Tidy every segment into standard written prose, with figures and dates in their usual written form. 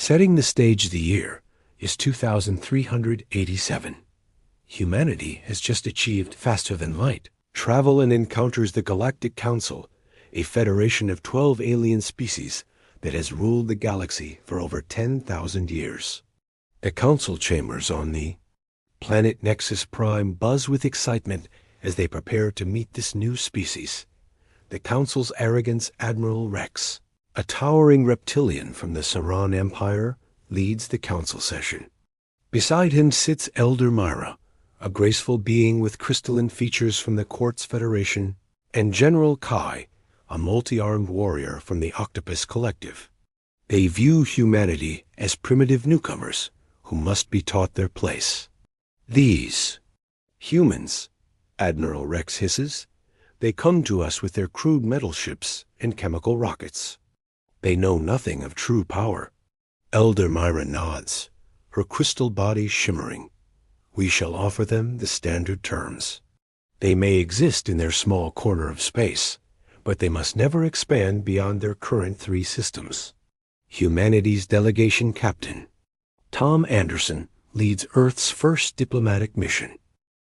Setting the stage, the year is 2387. Humanity has just achieved faster than light travel and encounters the Galactic Council, a federation of 12 alien species that has ruled the galaxy for over 10,000 years. The council chambers on the planet Nexus Prime buzz with excitement as they prepare to meet this new species. The council's arrogance, Admiral Rex, a towering reptilian from the Saran Empire, leads the council session. Beside him sits Elder Myra, a graceful being with crystalline features from the Quartz Federation, and General Kai, a multi-armed warrior from the Octopus Collective. They view humanity as primitive newcomers who must be taught their place. These humans, Admiral Rex hisses, they come to us with their crude metal ships and chemical rockets. They know nothing of true power. Elder Myra nods, her crystal body shimmering. We shall offer them the standard terms. They may exist in their small corner of space, but they must never expand beyond their current 3 systems. Humanity's delegation captain, Tom Anderson, leads Earth's first diplomatic mission.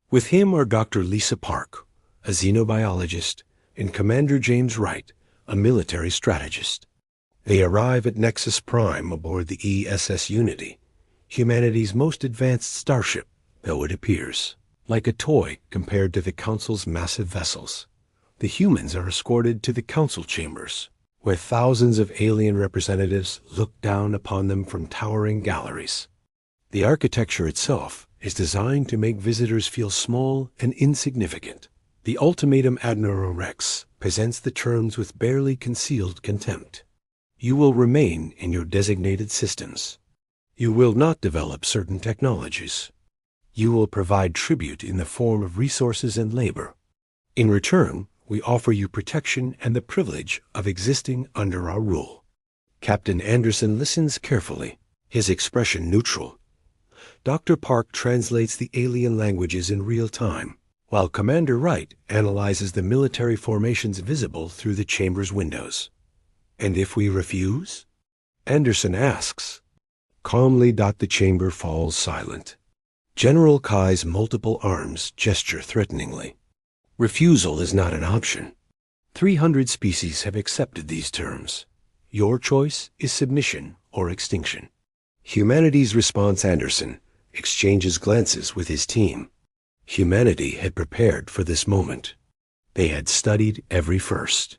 With him are Dr. Lisa Park, a xenobiologist, and Commander James Wright, a military strategist. They arrive at Nexus Prime aboard the ESS Unity, humanity's most advanced starship, though it appears like a toy compared to the Council's massive vessels. The humans are escorted to the council chambers, where thousands of alien representatives look down upon them from towering galleries. The architecture itself is designed to make visitors feel small and insignificant. The ultimatum, Admiral Rex, presents the terms with barely concealed contempt. You will remain in your designated systems. You will not develop certain technologies. You will provide tribute in the form of resources and labor. In return, we offer you protection and the privilege of existing under our rule. Captain Anderson listens carefully, his expression neutral. Dr. Park translates the alien languages in real time, while Commander Wright analyzes the military formations visible through the chamber's windows. And if we refuse? Anderson asks. Calmly, the chamber falls silent. General Kai's multiple arms gesture threateningly. Refusal is not an option. 300 species have accepted these terms. Your choice is submission or extinction. Humanity's response, Anderson exchanges glances with his team. Humanity had prepared for this moment. They had studied every first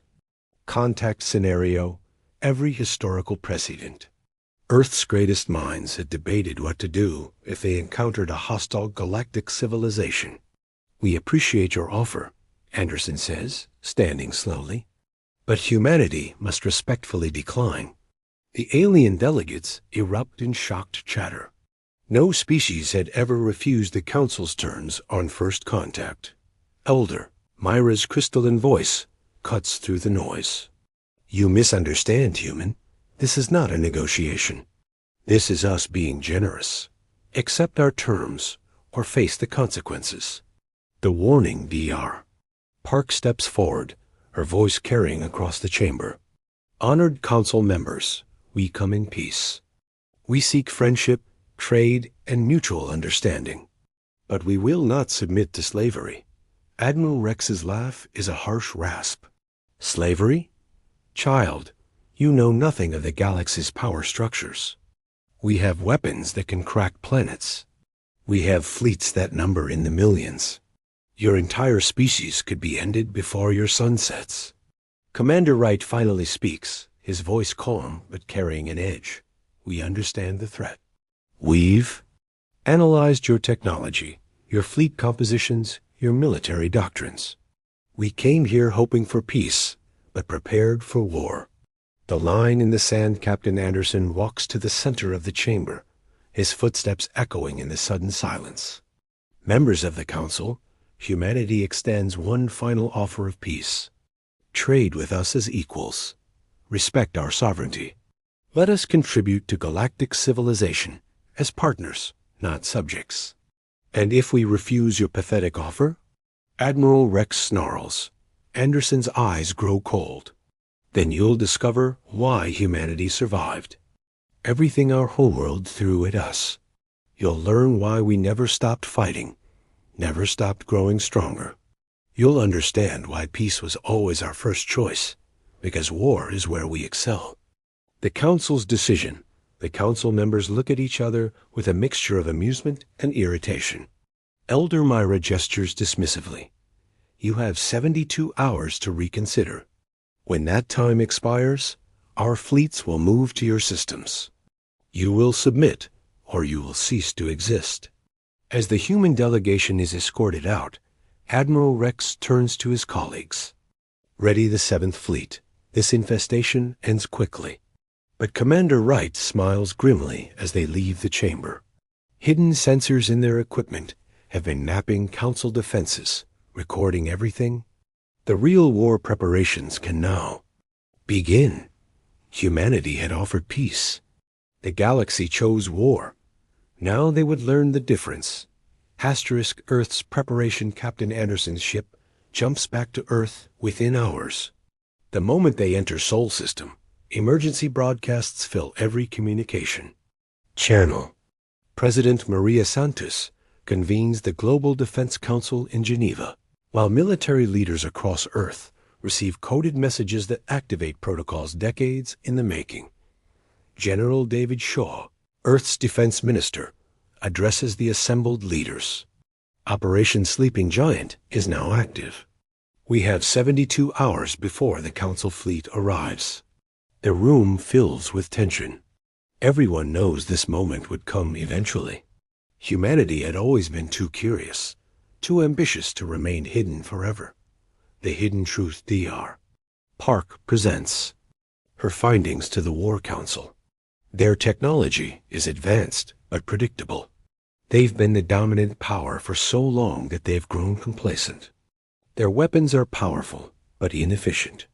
contact scenario, every historical precedent. Earth's greatest minds had debated what to do if they encountered a hostile galactic civilization. We appreciate your offer, Anderson says, standing slowly. But humanity must respectfully decline. The alien delegates erupt in shocked chatter. No species had ever refused the Council's terms on first contact. Elder Myra's crystalline voice cuts through the noise. You misunderstand, human. This is not a negotiation. This is us being generous. Accept our terms or face the consequences. The warning, DR. Park steps forward, her voice carrying across the chamber. Honored council members, we come in peace. We seek friendship, trade, and mutual understanding. But we will not submit to slavery. Admiral Rex's laugh is a harsh rasp. Slavery? Child, you know nothing of the galaxy's power structures. We have weapons that can crack planets. We have fleets that number in the millions. Your entire species could be ended before your sun sets. Commander Wright finally speaks, his voice calm but carrying an edge. We understand the threat. We've analyzed your technology, your fleet compositions, your military doctrines. We came here hoping for peace, but prepared for war. The line in the sand, Captain Anderson walks to the center of the chamber, his footsteps echoing in the sudden silence. Members of the Council, humanity extends one final offer of peace. Trade with us as equals. Respect our sovereignty. Let us contribute to galactic civilization as partners, not subjects. And if we refuse your pathetic offer? Admiral Rex snarls. Anderson's eyes grow cold. Then you'll discover why humanity survived. everything our homeworld threw at us. You'll learn why we never stopped fighting, never stopped growing stronger. You'll understand why peace was always our first choice, because war is where we excel. The Council's decision. The Council members look at each other with a mixture of amusement and irritation. Elder Myra gestures dismissively. You have 72 hours to reconsider. When that time expires, our fleets will move to your systems. You will submit, or you will cease to exist. As the human delegation is escorted out, Admiral Rex turns to his colleagues. Ready the 7th Fleet. This infestation ends quickly. But Commander Wright smiles grimly as they leave the chamber. Hidden sensors in their equipment have been mapping Council defenses, recording everything. The real war preparations can now begin. Humanity had offered peace. The galaxy chose war. Now they would learn the difference. Asterisk Earth's preparation Captain Anderson's ship jumps back to Earth within hours. The moment they enter Sol System, emergency broadcasts fill every communication channel. President Maria Santos convenes the Global Defense Council in Geneva, while military leaders across Earth receive coded messages that activate protocols decades in the making. General David Shaw, Earth's defense minister, addresses the assembled leaders. Operation Sleeping Giant is now active. We have 72 hours before the Council fleet arrives. The room fills with tension. Everyone knows this moment would come eventually. Humanity had always been too curious, too ambitious to remain hidden forever. The Hidden Truth DR. Park presents her findings to the War Council. Their technology is advanced but predictable. They've been the dominant power for so long that they've grown complacent. Their weapons are powerful but inefficient.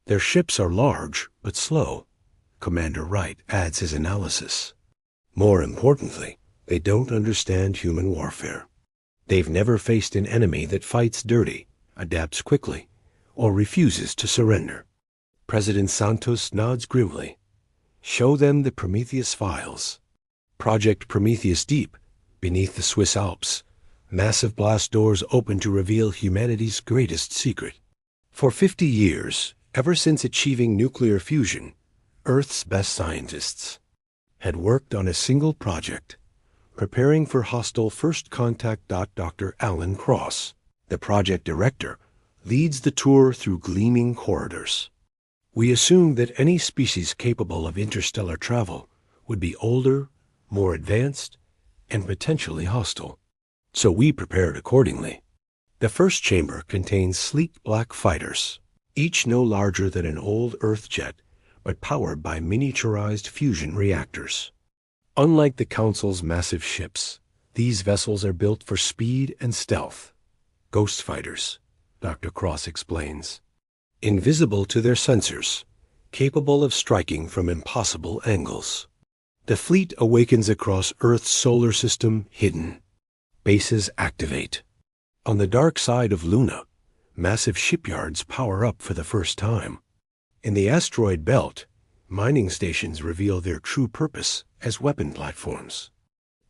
Their ships are large but slow. Commander Wright adds his analysis. More importantly, they don't understand human warfare. They've never faced an enemy that fights dirty, adapts quickly, or refuses to surrender. President Santos nods grimly. Show them the Prometheus files. Project Prometheus Deep, beneath the Swiss Alps. Massive blast doors open to reveal humanity's greatest secret. For 50 years, ever since achieving nuclear fusion, Earth's best scientists had worked on a single project, preparing for hostile first contact. Dr. Alan Cross, the project director, leads the tour through gleaming corridors. We assumed that any species capable of interstellar travel would be older, more advanced, and potentially hostile. So we prepared accordingly. The first chamber contains sleek black fighters, each no larger than an old Earth jet, but powered by miniaturized fusion reactors. Unlike the Council's massive ships, these vessels are built for speed and stealth. Ghost fighters, Dr. Cross explains. Invisible to their sensors, capable of striking from impossible angles. The fleet awakens across Earth's solar system hidden. Bases activate. On the dark side of Luna, massive shipyards power up for the first time. In the asteroid belt, mining stations reveal their true purpose as weapon platforms.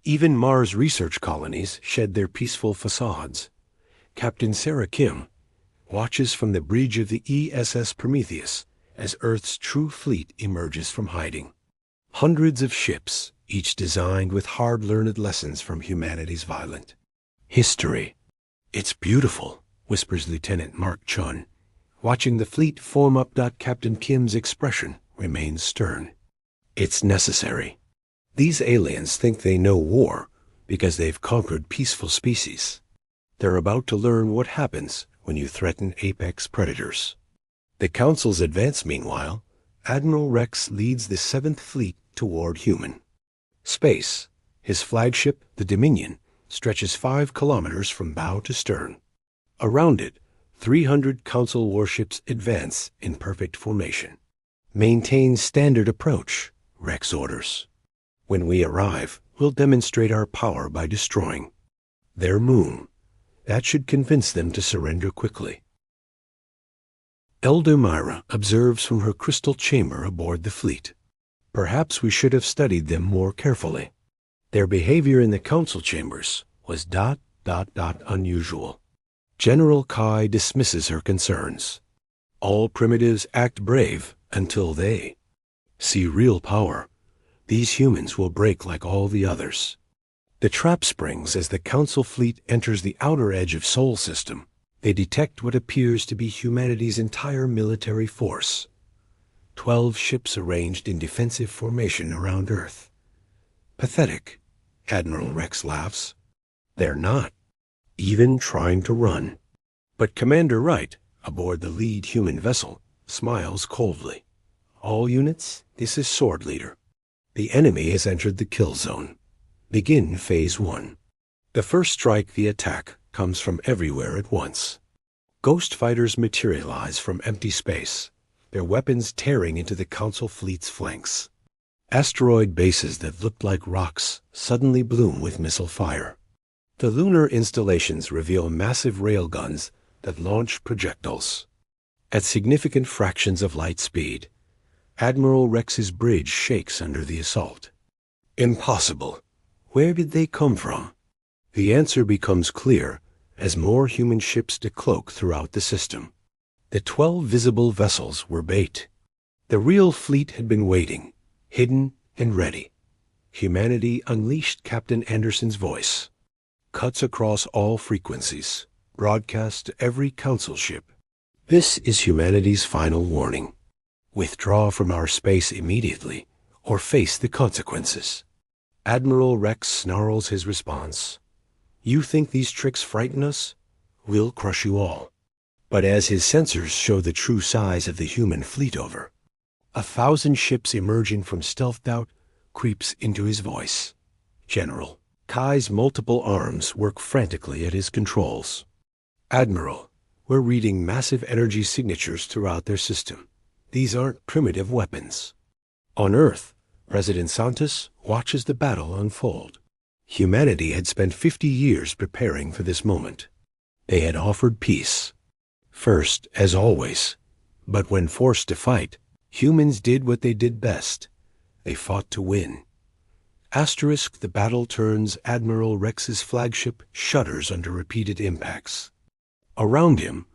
Even Mars research colonies shed their peaceful facades. Captain Sarah Kim watches from the bridge of the ESS Prometheus as Earth's true fleet emerges from hiding. Hundreds of ships, each designed with hard-learned lessons from humanity's violent history. It's beautiful, whispers Lieutenant Mark Chun. Watching the fleet form up. Captain Kim's expression remains stern. It's necessary. These aliens think they know war because they've conquered peaceful species. They're about to learn what happens when you threaten apex predators. The Council's advance, meanwhile, Admiral Rex leads the 7th Fleet toward human space. His flagship, the Dominion, stretches 5 kilometers from bow to stern. Around it, 300 Council warships advance in perfect formation. Maintain standard approach, Rex orders. When we arrive, we'll demonstrate our power by destroying their moon. That should convince them to surrender quickly. Elder Myra observes from her crystal chamber aboard the fleet. Perhaps we should have studied them more carefully. Their behavior in the council chambers was ... unusual. General Kai dismisses her concerns. All primitives act brave until they see real power. These humans will break like all the others. The trap springs as the council fleet enters the outer edge of Sol system. They detect what appears to be humanity's entire military force. 12 ships arranged in defensive formation around Earth. Pathetic, Admiral Rex laughs. They're not even trying to run. But Commander Wright, aboard the lead human vessel, smiles coldly. All units, this is Sword Leader. The enemy has entered the kill zone. Begin Phase 1. The first strike, the attack, comes from everywhere at once. Ghost fighters materialize from empty space, their weapons tearing into the Council fleet's flanks. Asteroid bases that looked like rocks suddenly bloom with missile fire. The lunar installations reveal massive railguns that launch projectiles. At significant fractions of light speed, Admiral Rex's bridge shakes under the assault. Impossible. Where did they come from? The answer becomes clear as more human ships decloak throughout the system. The 12 visible vessels were bait. The real fleet had been waiting, hidden and ready. Humanity unleashed Captain Anderson's voice. Cuts across all frequencies, broadcast to every council ship. This is humanity's final warning. Withdraw from our space immediately, or face the consequences. Admiral Rex snarls his response. You think these tricks frighten us? We'll crush you all. But as his sensors show the true size of the human fleet over, 1,000 ships emerging from stealth doubt creeps into his voice. General, Kai's multiple arms work frantically at his controls. Admiral, we're reading massive energy signatures throughout their system. These aren't primitive weapons. On Earth, President Santos watches the battle unfold. Humanity had spent 50 years preparing for this moment. They had offered peace. First, as always. But when forced to fight, humans did what they did best. They fought to win. The battle turns. Admiral Rex's flagship shudders under repeated impacts. Around him,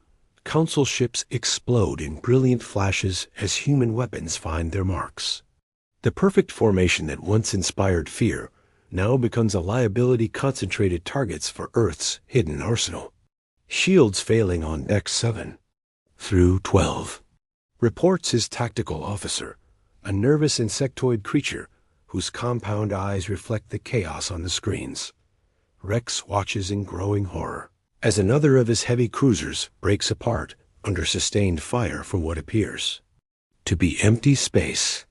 Council ships explode in brilliant flashes as human weapons find their marks. The perfect formation that once inspired fear now becomes a liability. Concentrated targets for Earth's hidden arsenal. Shields failing on X7 through 12. Reports his tactical officer, a nervous insectoid creature whose compound eyes reflect the chaos on the screens. Rex watches in growing horror as another of his heavy cruisers breaks apart under sustained fire from what appears to be empty space.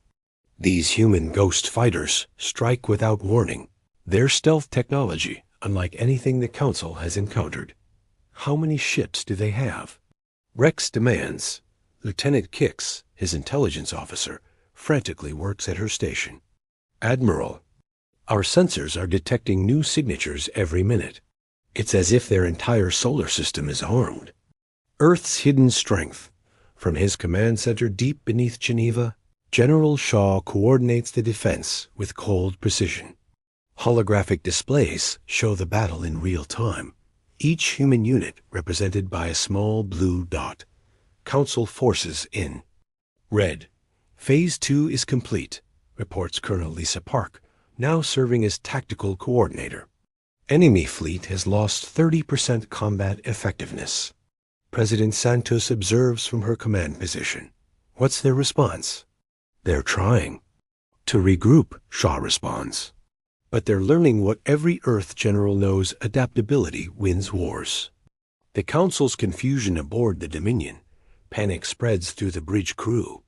These human ghost fighters strike without warning, their stealth technology unlike anything the Council has encountered. How many ships do they have? Rex demands. Lieutenant Kix, his intelligence officer, frantically works at her station. Admiral, our sensors are detecting new signatures every minute. It's as if their entire solar system is armed. Earth's hidden strength. From his command center deep beneath Geneva, General Shaw coordinates the defense with cold precision. Holographic displays show the battle in real time. Each human unit represented by a small blue dot. Council forces in red. Phase 2 is complete, reports Colonel Lisa Park, now serving as tactical coordinator. Enemy fleet has lost 30% combat effectiveness. President Santos observes from her command position. What's their response? They're trying to regroup, Shaw responds. But they're learning what every Earth general knows: adaptability wins wars. The Council's confusion aboard the Dominion. Panic spreads through the bridge crew.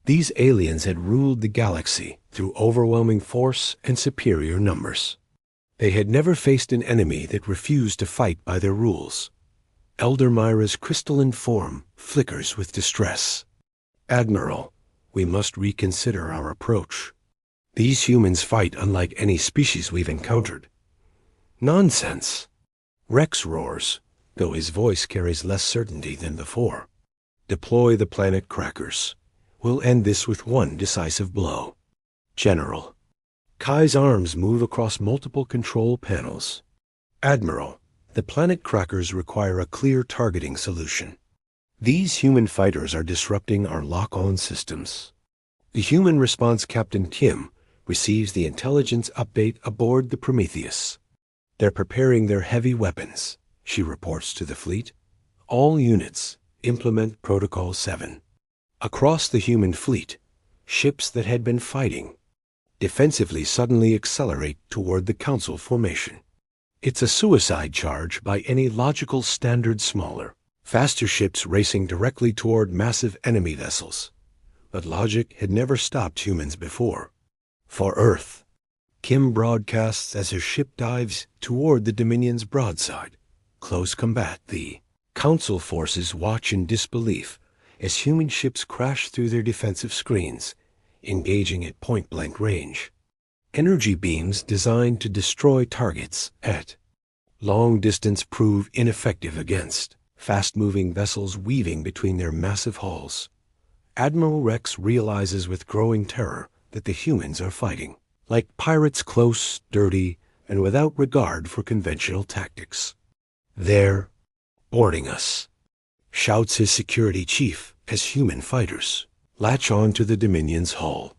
These aliens had ruled the galaxy through overwhelming force and superior numbers. They had never faced an enemy that refused to fight by their rules. Elder Myra's crystalline form flickers with distress. Admiral, we must reconsider our approach. These humans fight unlike any species we've encountered. Nonsense. Rex roars, though his voice carries less certainty than before. Deploy the planet crackers. We'll end this with one decisive blow. General. Kai's arms move across multiple control panels. Admiral, the planet crackers require a clear targeting solution. These human fighters are disrupting our lock-on systems. The human response Captain Kim receives the intelligence update aboard the Prometheus. They're preparing their heavy weapons, she reports to the fleet. All units implement Protocol 7. Across the human fleet, ships that had been fighting defensively suddenly accelerate toward the Council formation. It's a suicide charge by any logical standard smaller. Faster ships racing directly toward massive enemy vessels. But logic had never stopped humans before. For Earth, Kim broadcasts as her ship dives toward the Dominion's broadside. Close combat. The Council forces watch in disbelief as human ships crash through their defensive screens, engaging at point-blank range. Energy beams designed to destroy targets at long distance prove ineffective against fast-moving vessels weaving between their massive hulls. Admiral Rex realizes with growing terror that the humans are fighting, like pirates, close, dirty, and without regard for conventional tactics. "They're boarding us," shouts his security chief as human fighters latch on to the Dominion's hull.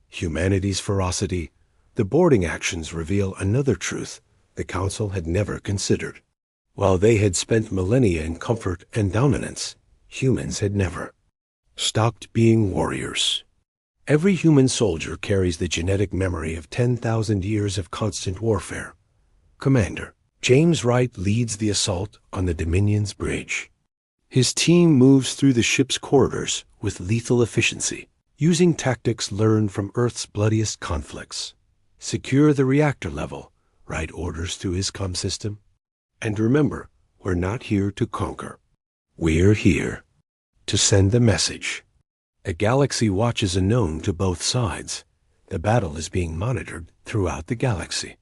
Humanity's ferocity, the boarding actions reveal another truth the Council had never considered. While they had spent millennia in comfort and dominance, humans had never stopped being warriors. Every human soldier carries the genetic memory of 10,000 years of constant warfare. Commander James Wright leads the assault on the Dominion's bridge. His team moves through the ship's corridors with lethal efficiency, using tactics learned from Earth's bloodiest conflicts. "Secure the reactor level," Wright orders through his comm system. "And remember, we're not here to conquer. We're here to send the message." A galaxy watches unknown to both sides. The battle is being monitored throughout the galaxy.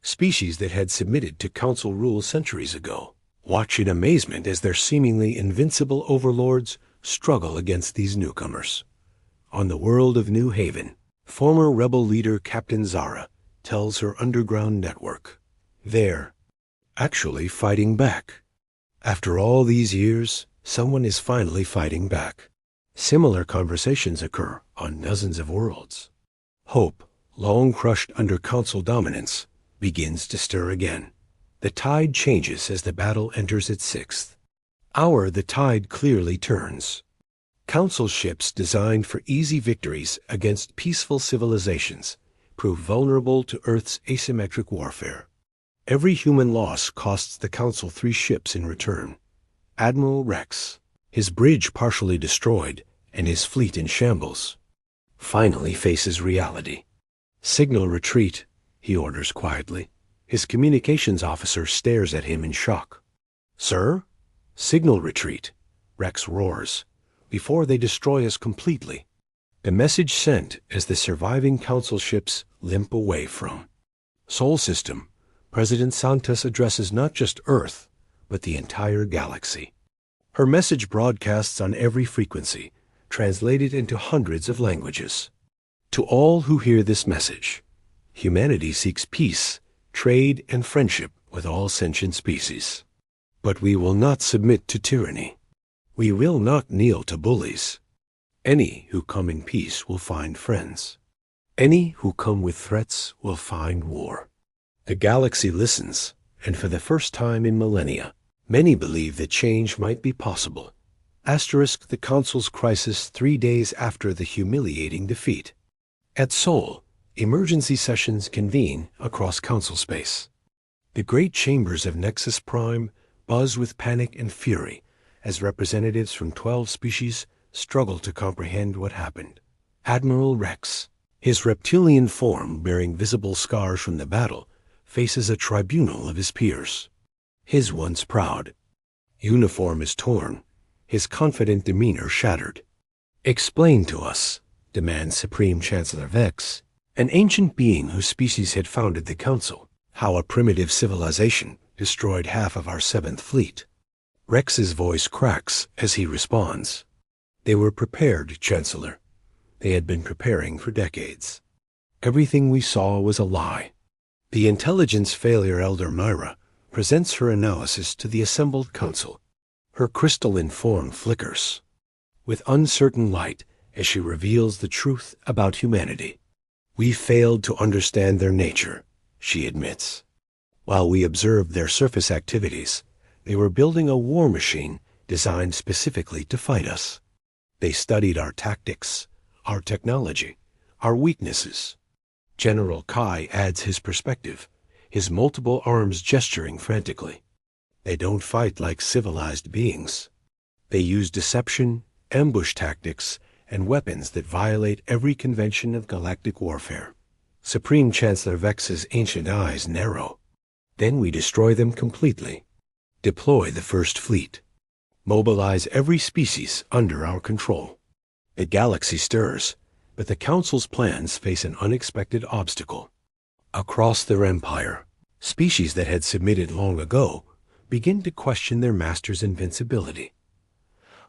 Species that had submitted to Council rule centuries ago watch in amazement as their seemingly invincible overlords struggle against these newcomers. On the world of New Haven, former rebel leader Captain Zara tells her underground network they're actually fighting back. After all these years, someone is finally fighting back. Similar conversations occur on dozens of worlds. Hope, long crushed under Council dominance, begins to stir again. The tide changes as the battle enters its sixth hour. The tide clearly turns. Council ships designed for easy victories against peaceful civilizations prove vulnerable to Earth's asymmetric warfare. Every human loss costs the Council 3 ships in return. Admiral Rex, his bridge partially destroyed and his fleet in shambles, finally faces reality. "Signal retreat," he orders quietly. His communications officer stares at him in shock. "Sir?" "Signal retreat," Rex roars, "before they destroy us completely." The message sent as the surviving Council ships limp away from Sol System. President Santos addresses not just Earth, but the entire galaxy. Her message broadcasts on every frequency, translated into hundreds of languages. To all who hear this message, humanity seeks peace, trade, and friendship with all sentient species. But we will not submit to tyranny. We will not kneel to bullies. Any who come in peace will find friends. Any who come with threats will find war. The galaxy listens, and for the first time in millennia, many believe that change might be possible. Asterisk the Council's crisis 3 days after the humiliating defeat. At Sol, emergency sessions convene across Council space. The great chambers of Nexus Prime buzz with panic and fury as representatives from 12 species struggle to comprehend what happened. Admiral Rex, his reptilian form bearing visible scars from the battle, faces a tribunal of his peers. His once proud uniform is torn, his confident demeanor shattered. "Explain to us," demands Supreme Chancellor Vex, an ancient being whose species had founded the Council, "how a primitive civilization destroyed half of our 7th Fleet." Rex's voice cracks as he responds. "They were prepared, Chancellor. They had been preparing for decades. Everything we saw was a lie. The intelligence failure Elder Myra presents her analysis to the assembled council. Her crystalline form flickers with uncertain light as she reveals the truth about humanity. We failed to understand their nature, she admits. While we observed their surface activities, they were building a war machine designed specifically to fight us. They studied our tactics, our technology, our weaknesses. General Kai adds his perspective, his multiple arms gesturing frantically. They don't fight like civilized beings. They use deception, ambush tactics, and weapons that violate every convention of galactic warfare. Supreme Chancellor Vex's ancient eyes narrow. Then we destroy them completely. Deploy the First Fleet. Mobilize every species under our control. The galaxy stirs, but the Council's plans face an unexpected obstacle. Across their empire, species that had submitted long ago begin to question their master's invincibility.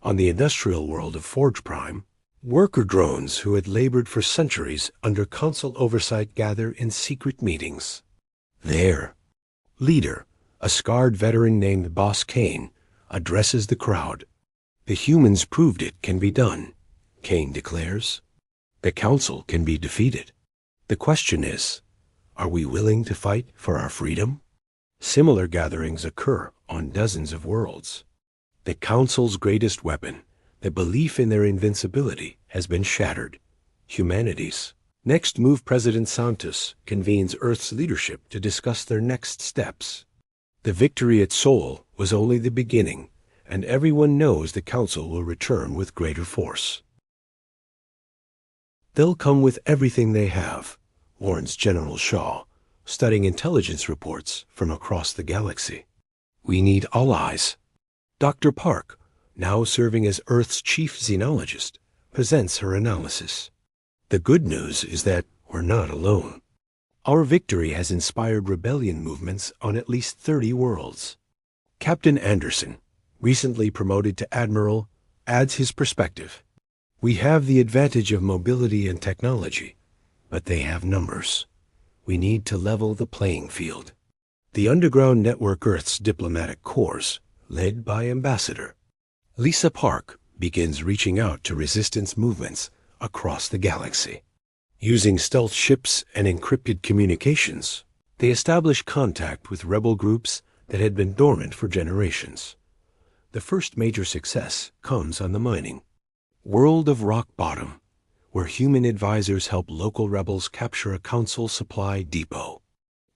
On the industrial world of Forge Prime, worker drones who had labored for centuries under Council oversight gather in secret meetings. Their leader, a scarred veteran named Boss Kane, addresses the crowd. The humans proved it can be done, Kane declares. The Council can be defeated. The question is, are we willing to fight for our freedom? Similar gatherings occur on dozens of worlds. The Council's greatest weapon, the belief in their invincibility, has been shattered. Humanity's. Next move, President Santos convenes Earth's leadership to discuss their next steps. The victory at Sol was only the beginning, and everyone knows the Council will return with greater force. They'll come with everything they have, warns General Shaw, studying intelligence reports from across the galaxy. We need allies. Dr. Park, now serving as Earth's chief xenologist, presents her analysis. The good news is that we're not alone. Our victory has inspired rebellion movements on at least 30 worlds. Captain Anderson, recently promoted to Admiral, adds his perspective. We have the advantage of mobility and technology, but they have numbers. We need to level the playing field. The Underground Network Earth's diplomatic corps, led by Ambassador Lisa Park, begins reaching out to resistance movements across the galaxy. Using stealth ships and encrypted communications, they establish contact with rebel groups that had been dormant for generations. The first major success comes on the mining world of Rock Bottom, where human advisors help local rebels capture a Council supply depot.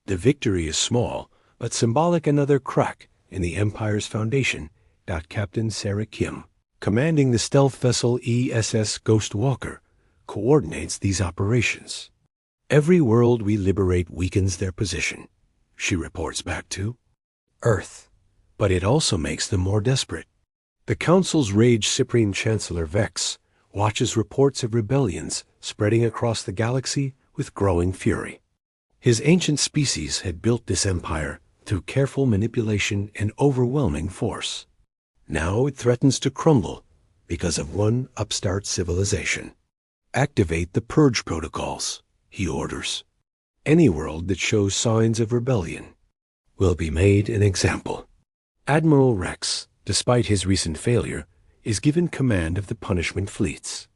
The victory is small, but symbolic. Another crack in the Empire's foundation. Captain Sarah Kim, commanding the stealth vessel ESS Ghost Walker, coordinates these operations. Every world we liberate weakens their position, she reports back to Earth, but it also makes them more desperate. The Council's rage Supreme Chancellor Vex watches reports of rebellions spreading across the galaxy with growing fury. His ancient species had built this empire through careful manipulation and overwhelming force. Now it threatens to crumble because of one upstart civilization. Activate the purge protocols, he orders. Any world that shows signs of rebellion will be made an example. Admiral Rex, despite his recent failure, is given command of the punishment fleets.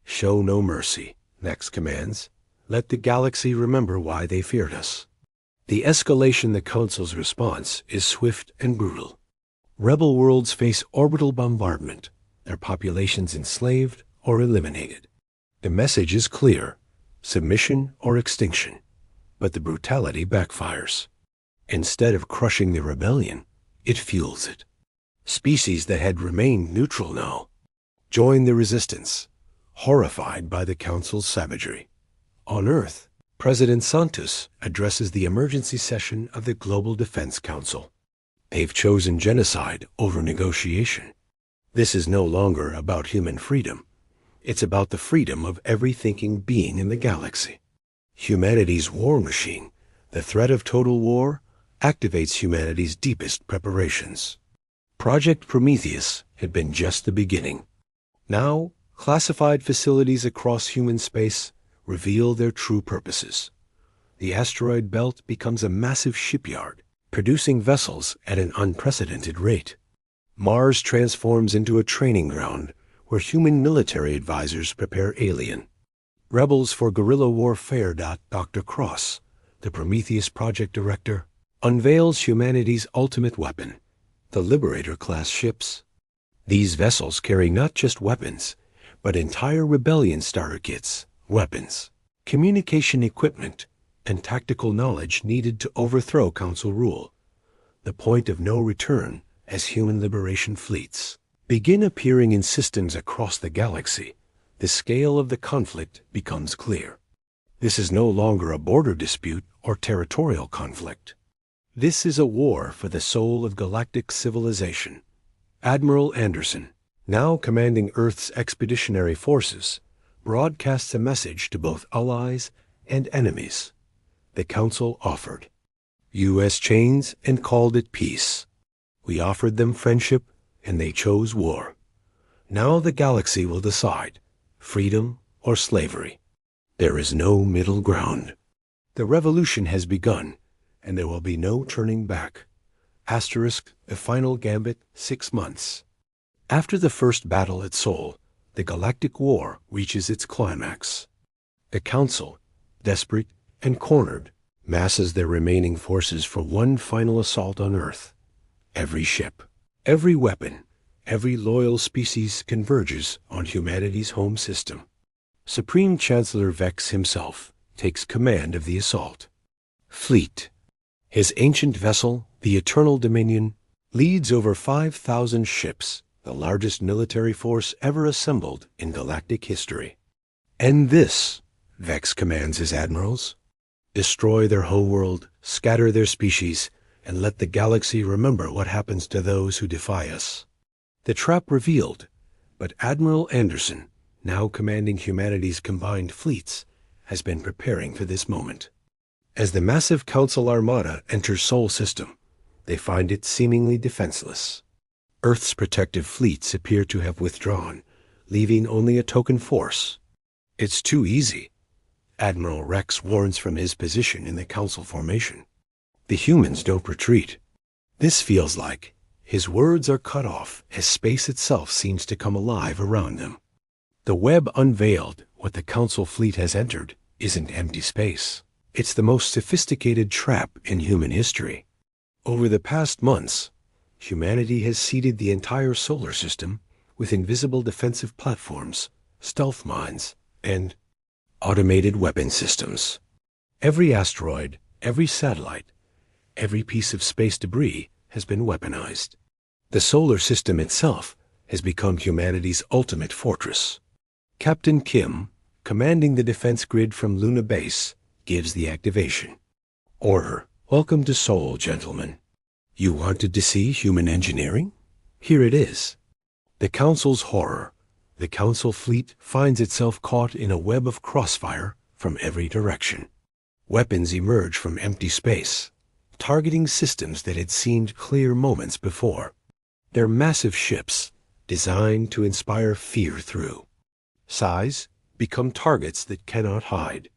Show no mercy, Rex commands. Let the galaxy remember why they feared us. The escalation the Council's response is swift and brutal. Rebel worlds face orbital bombardment, their populations enslaved or eliminated. The message is clear, submission or extinction, but the brutality backfires. Instead of crushing the rebellion, it fuels it. Species that had remained neutral now join the resistance, horrified by the Council's savagery. On Earth, President Santos addresses the emergency session of the Global Defense Council. They've chosen genocide over negotiation. This is no longer about human freedom. It's about the freedom of every thinking being in the galaxy. Humanity's war machine, the threat of total war, activates humanity's deepest preparations. Project Prometheus had been just the beginning. Now, classified facilities across human space reveal their true purposes. The asteroid belt becomes a massive shipyard, producing vessels at an unprecedented rate. Mars transforms into a training ground where human military advisors prepare alien rebels for guerrilla warfare. Dr. Cross, the Prometheus project director, unveils humanity's ultimate weapon, the Liberator-class ships. These vessels carry not just weapons, but entire rebellion starter kits, weapons, communication equipment, and tactical knowledge needed to overthrow Council rule. The point of no return as human liberation fleets begin appearing in systems across the galaxy. The scale of the conflict becomes clear. This is no longer a border dispute or territorial conflict. This is a war for the soul of galactic civilization. Admiral Anderson, now commanding Earth's expeditionary forces, broadcasts a message to both allies and enemies. The Council offered U.S. chains and called it peace. We offered them friendship, and they chose war. Now the galaxy will decide, freedom or slavery. There is no middle ground. The revolution has begun, and there will be no turning back. Asterisk, a final gambit, 6 months. After the first battle at Sol, the Galactic War reaches its climax. The Council, desperate and cornered, masses their remaining forces for one final assault on Earth. Every ship, every weapon, every loyal species converges on humanity's home system. Supreme Chancellor Vex himself takes command of the assault. Fleet. His ancient vessel, the Eternal Dominion, leads over 5,000 ships, the largest military force ever assembled in galactic history. "End this," Vex commands his admirals. "Destroy their homeworld, scatter their species, and let the galaxy remember what happens to those who defy us." The trap revealed, but Admiral Anderson, now commanding humanity's combined fleets, has been preparing for this moment. As the massive Council armada enters Sol system, they find it seemingly defenseless. Earth's protective fleets appear to have withdrawn, leaving only a token force. "It's too easy," Admiral Rex warns from his position in the Council formation. "The humans don't retreat." This feels like his words are cut off as space itself seems to come alive around them. The web unveiled, what the Council fleet has entered, isn't empty space. It's the most sophisticated trap in human history. Over the past months, humanity has seeded the entire solar system with invisible defensive platforms, stealth mines, and automated weapon systems. Every asteroid, every satellite, every piece of space debris has been weaponized. The solar system itself has become humanity's ultimate fortress. Captain Kim, commanding the defense grid from Luna Base, gives the activation. "Order. Welcome to Sol, gentlemen. You wanted to see human engineering? Here it is." The Council's horror. The Council fleet finds itself caught in a web of crossfire from every direction. Weapons emerge from empty space, targeting systems that had seemed clear moments before. They're massive ships, designed to inspire fear through size, become targets that cannot hide.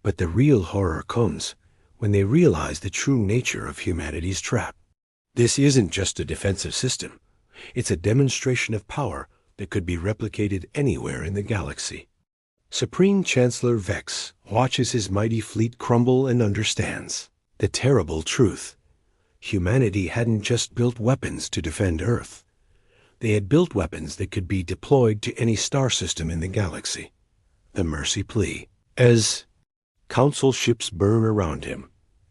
But the real horror comes when they realize the true nature of humanity's trap. This isn't just a defensive system. It's a demonstration of power that could be replicated anywhere in the galaxy. Supreme Chancellor Vex watches his mighty fleet crumble and understands the terrible truth. Humanity hadn't just built weapons to defend Earth. They had built weapons that could be deployed to any star system in the galaxy. The mercy plea. As Council ships burn around him,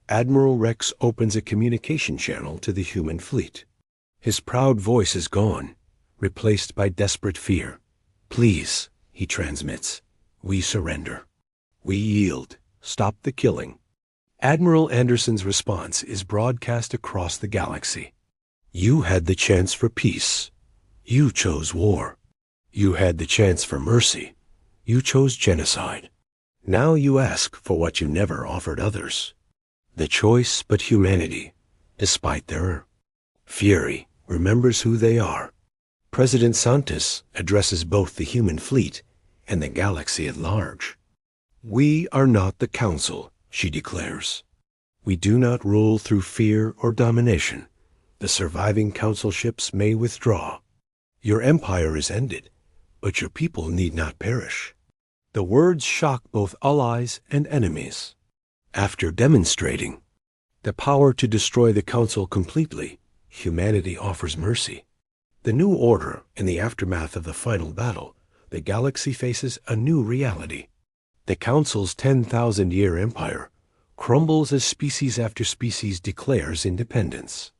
Admiral Rex opens a communication channel to the human fleet. His proud voice is gone, replaced by desperate fear. "Please," he transmits, "we surrender. We yield. Stop the killing." Admiral Anderson's response is broadcast across the galaxy. "You had the chance for peace. You chose war. You had the chance for mercy. You chose genocide. Now you ask for what you never offered others. The choice but humanity, despite their fury, remembers who they are." President Santos addresses both the human fleet and the galaxy at large. We are not the council, she declares. We do not rule through fear or domination. The surviving council ships may withdraw. Your empire is ended, but your people need not perish. The words shock both allies and enemies. After demonstrating the power to destroy the council completely, humanity offers mercy. The new order, in the aftermath of the final battle, the galaxy faces a new reality. The council's 10,000-year empire crumbles as species after species declares independence.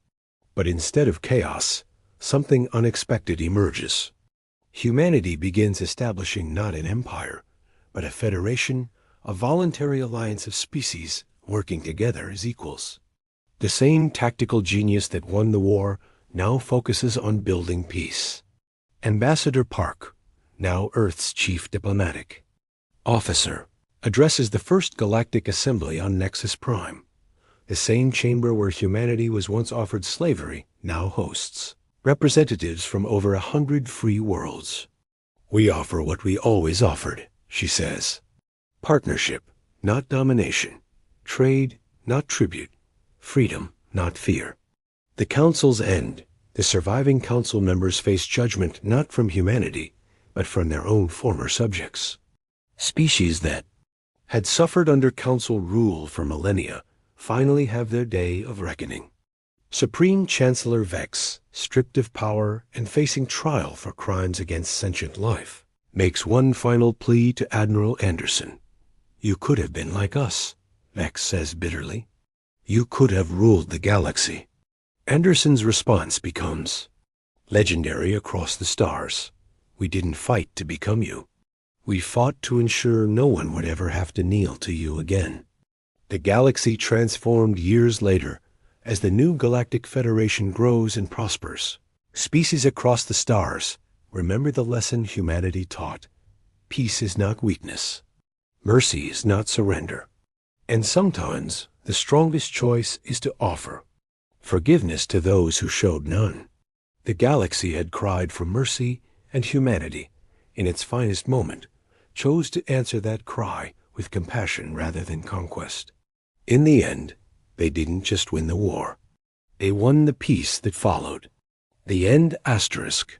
But instead of chaos, something unexpected emerges. Humanity begins establishing not an empire, but a federation, a voluntary alliance of species working together as equals. The same tactical genius that won the war now focuses on building peace. Ambassador Park, now Earth's chief diplomatic officer, addresses the first galactic assembly on Nexus Prime. The same chamber where humanity was once offered slavery now hosts representatives from over 100 free worlds. We offer what we always offered, she says. Partnership, not domination. Trade, not tribute. Freedom, not fear. The council's end. The surviving council members face judgment not from humanity, but from their own former subjects. Species that had suffered under council rule for millennia finally have their day of reckoning. Supreme Chancellor Vex, stripped of power and facing trial for crimes against sentient life, makes one final plea to Admiral Anderson. You could have been like us, Vex says bitterly. You could have ruled the galaxy. Anderson's response becomes legendary across the stars. We didn't fight to become you. We fought to ensure no one would ever have to kneel to you again. The galaxy transformed years later as the new Galactic Federation grows and prospers. Species across the stars remember the lesson humanity taught. Peace is not weakness. Mercy is not surrender. And sometimes the strongest choice is to offer forgiveness to those who showed none. The galaxy had cried for mercy, and humanity, in its finest moment, chose to answer that cry with compassion rather than conquest. In the end, they didn't just win the war. They won the peace that followed. The end asterisk.